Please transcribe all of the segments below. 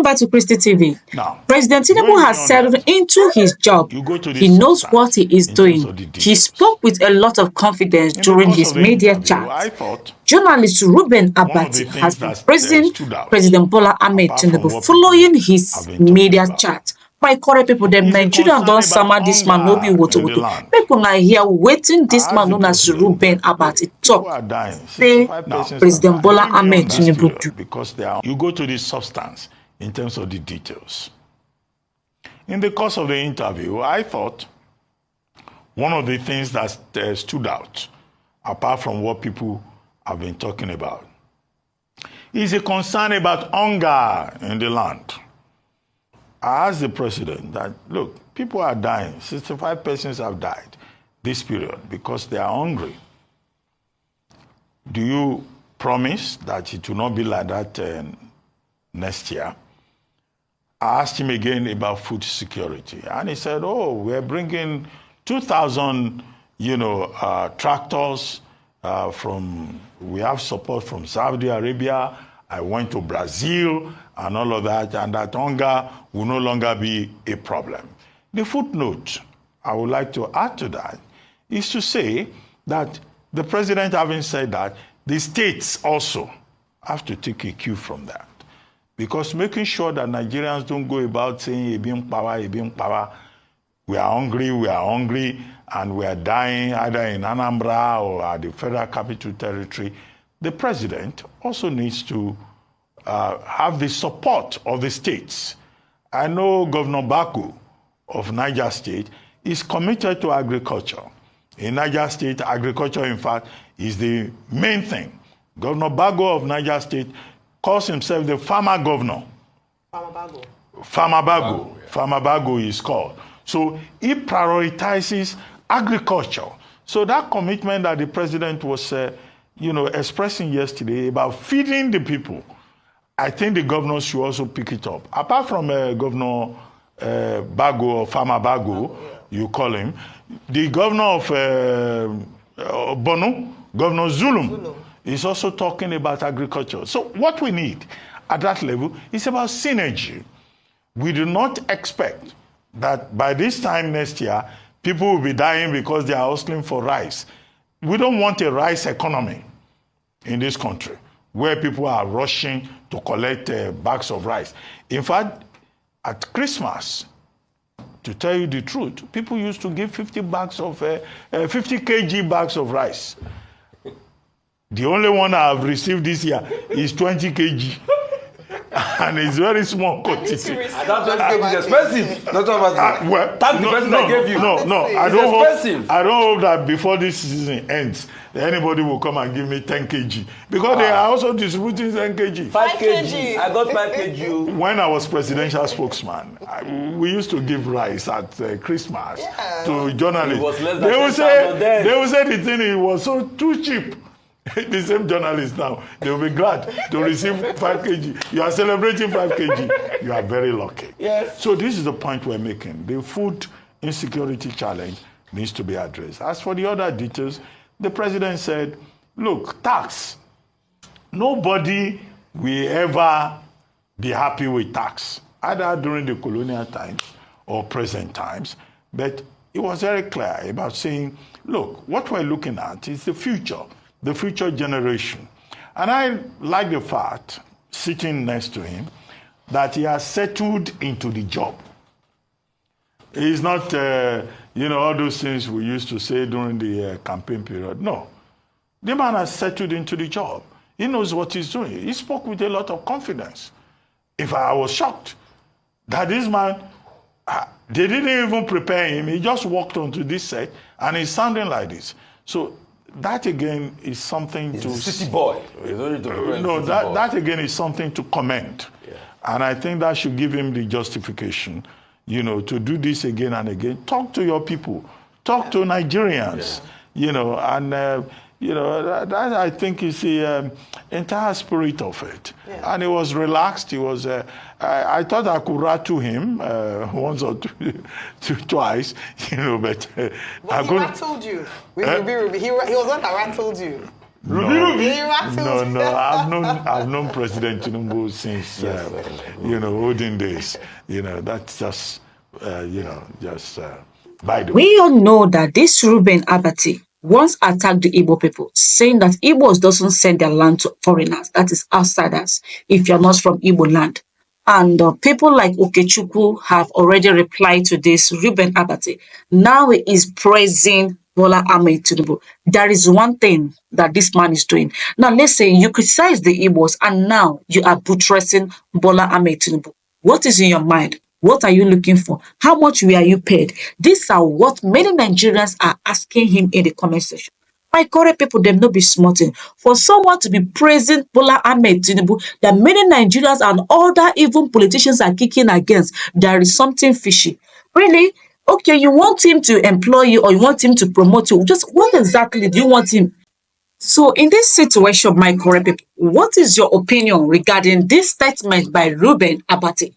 back to Christy TV. Now, President Tinubu has settled into his job. He knows what he is doing. He spoke with a lot of confidence during his media chat. Journalist Ruben Abati has been praising President Bola Ahmed Tinubu following his media chat. My correct people, the Nigerians don't summer this man no be woto. Make una hear waiting this man known as Ruben Abati talk. Say President Bola Ahmed Tinubu do. Because you go to the substance in terms of the details. In the course of the interview, I thought one of the things that stood out, apart from what people have been talking about, is a concern about hunger in the land. I asked the president that, look, people are dying. 65 persons have died this period because they are hungry. Do you promise that it will not be like that next year? I asked him again about food security, and he said, "Oh, we're bringing 2,000, tractors we have support from Saudi Arabia. I went to Brazil and all of that, and that hunger will no longer be a problem." The footnote I would like to add to that is to say that the president, having said that, the states also have to take a cue from that. Because making sure that Nigerians don't go about saying, power, we are hungry, and we are dying either in Anambra or at the Federal Capital Territory, the president also needs to have the support of the states. I know Governor Baku of Niger State is committed to agriculture. In Niger State, agriculture, in fact, is the main thing. Governor Bago of Niger State calls himself the farmer governor. Farmer Bago is called. So he prioritizes agriculture. So that commitment that the president was expressing yesterday about feeding the people, I think the governors should also pick it up. Apart from Governor Bago or Farmer Bago, you call him, the governor of Bono, Governor Zulum, is also talking about agriculture. So what we need at that level is about synergy. We do not expect that by this time next year, people will be dying because they are hustling for rice. We don't want a rice economy in this country where people are rushing to collect bags of rice. In fact, at Christmas, to tell you the truth, people used to give 50 kg bags of rice. The only one I have received this year is 20 kg. And it's very small quantity. I don't 20 kg is expensive. Thank the person I gave you. No. I don't hope that before this season ends, anybody will come and give me 10 kg. Because they are also distributing 10 kg. 5 kg. I got 5 kg. When I was presidential spokesman, we used to give rice at Christmas to journalists. It was less than they will say the thing was so too cheap. The same journalists now, they will be glad to receive 5 kg. You are celebrating 5 kg. You are very lucky. Yes. So this is the point we're making. The food insecurity challenge needs to be addressed. As for the other details, the president said, look, tax. Nobody will ever be happy with tax, either during the colonial times or present times. But it was very clear about saying, look, what we're looking at is the future generation. And I like the fact, sitting next to him, that he has settled into the job. He's not, all those things we used to say during the campaign period. No. The man has settled into the job. He knows what he's doing. He spoke with a lot of confidence. In fact, I was shocked that this man, they didn't even prepare him. He just walked onto this set and he's sounding like this. So that again is something He's a city boy. That again is something to commend. Yeah. And I think that should give him the justification, to do this again and again. Talk to your people. Talk to Nigerians, that I think is the entire spirit of it. Yeah. And he was relaxed. He was, I thought I could rattle him once or twice, but he rattled you. He was one that rattled you. I've known President Tinubu since olden days. That's just by the way. We all know that this Ruben Abati once attacked the Igbo people, saying that Igbos doesn't send their land to foreigners, that is outsiders, if you're not from Igbo land. And people like Okechukwu have already replied to this Ruben Abati. Now he is praising Bola Ahmed Tinubu. There is one thing that this man is doing. Now, let's say you criticize the Igbos and now you are buttressing Bola Ahmed Tinubu. What is in your mind? What are you looking for? How much were you paid? These are what many Nigerians are asking him in the comment section. My correct people, them no be smarting. For someone to be praising Bola Ahmed Tinubu, that many Nigerians and other even politicians are kicking against, there is something fishy. Really? Okay, you want him to employ you or you want him to promote you. Just what exactly do you want him? So in this situation, my correct people, what is your opinion regarding this statement by Ruben Abati?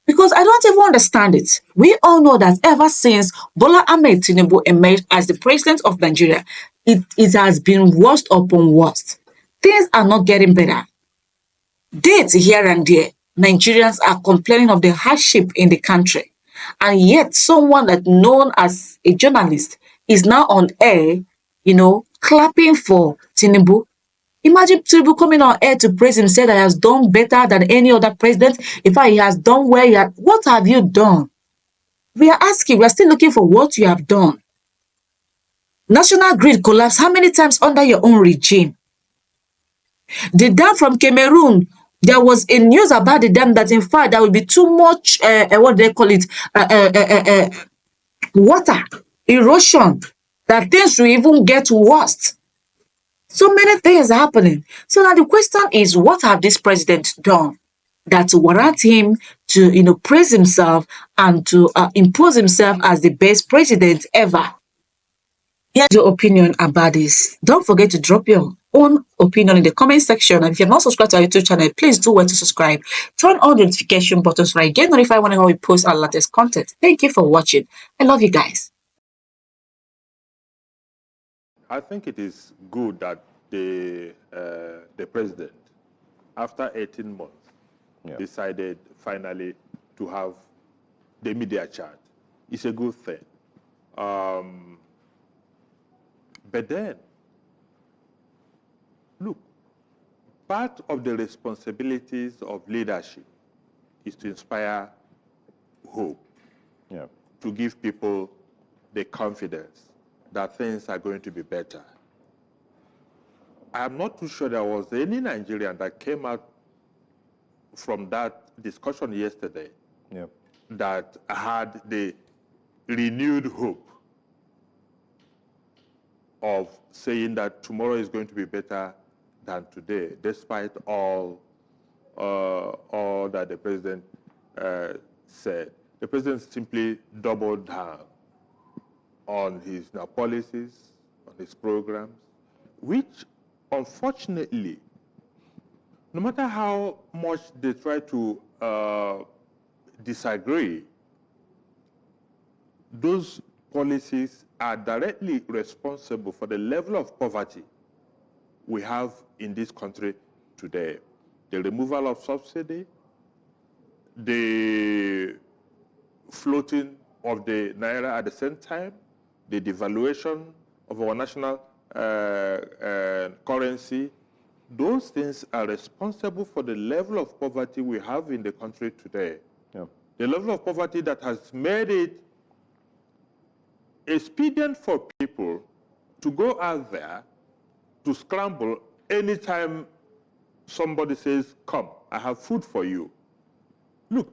Because I don't even understand it. We all know that ever since Bola Ahmed Tinubu emerged as the president of Nigeria, it has been worst upon worst. Things are not getting better. Dates here and there, Nigerians are complaining of the hardship in the country. And yet someone that known as a journalist is now on air, clapping for Tinubu. Imagine Tinubu coming on air to praise himself that he has done better than any other president. In fact, he has done well. What have you done? We are asking, we are still looking for what you have done. National grid collapse how many times under your own regime? The dam from Cameroon, there was a news about the dam that in fact there will be too much, what do they call it, water, erosion, that things will even get worse. So many things are happening. So now the question is, what have this president done that warrant him to, praise himself and to impose himself as the best president ever? Here's your opinion about this. Don't forget to drop your own opinion in the comment section. And if you're not subscribed to our YouTube channel, please do well to subscribe. Turn on the notification button so I get notified whenever we post our latest content. Thank you for watching. I love you guys. I think it is good that the president, after 18 months, decided finally to have the media chat. It's a good thing. But then, look, part of the responsibilities of leadership is to inspire hope, to give people the confidence that things are going to be better. I'm not too sure there was any Nigerian that came out from that discussion yesterday that had the renewed hope of saying that tomorrow is going to be better than today, despite all that the president said. The president simply doubled down on his policies, on his programs, which unfortunately, no matter how much they try to disagree, those policies are directly responsible for the level of poverty we have in this country today. The removal of subsidy, the floating of the naira at the same time, the devaluation of our national currency, those things are responsible for the level of poverty we have in the country today. The level of poverty that has made it expedient for people to go out there to scramble anytime somebody says, come, I have food for you. Look,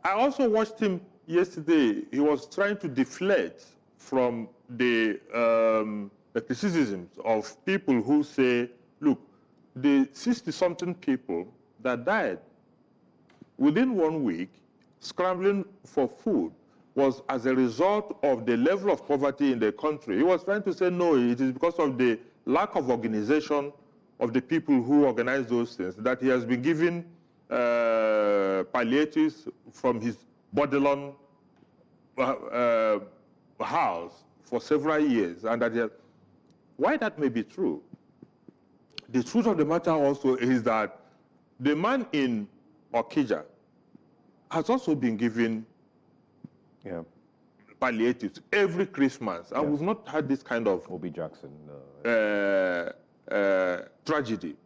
I also watched him yesterday. He was trying to deflect from the criticisms of people who say, look, the 60-something people that died within 1 week scrambling for food was as a result of the level of poverty in the country. He was trying to say, no, it is because of the lack of organization of the people who organize those things, that he has been given palliatives from his Bodilon house for several years, and that why that may be true, The truth of the matter also is that the man in Okija has also been given palliatives every Christmas, and we've not had this kind of Obi Jackson tragedy.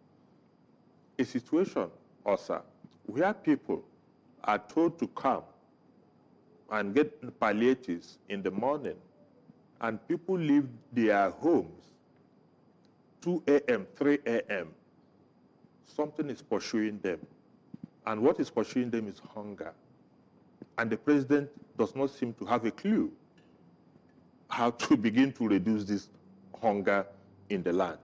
A situation, also, where people are told to come and get palliatives in the morning, and people leave their homes 2 a.m., 3 a.m., something is pursuing them. And what is pursuing them is hunger. And the president does not seem to have a clue how to begin to reduce this hunger in the land.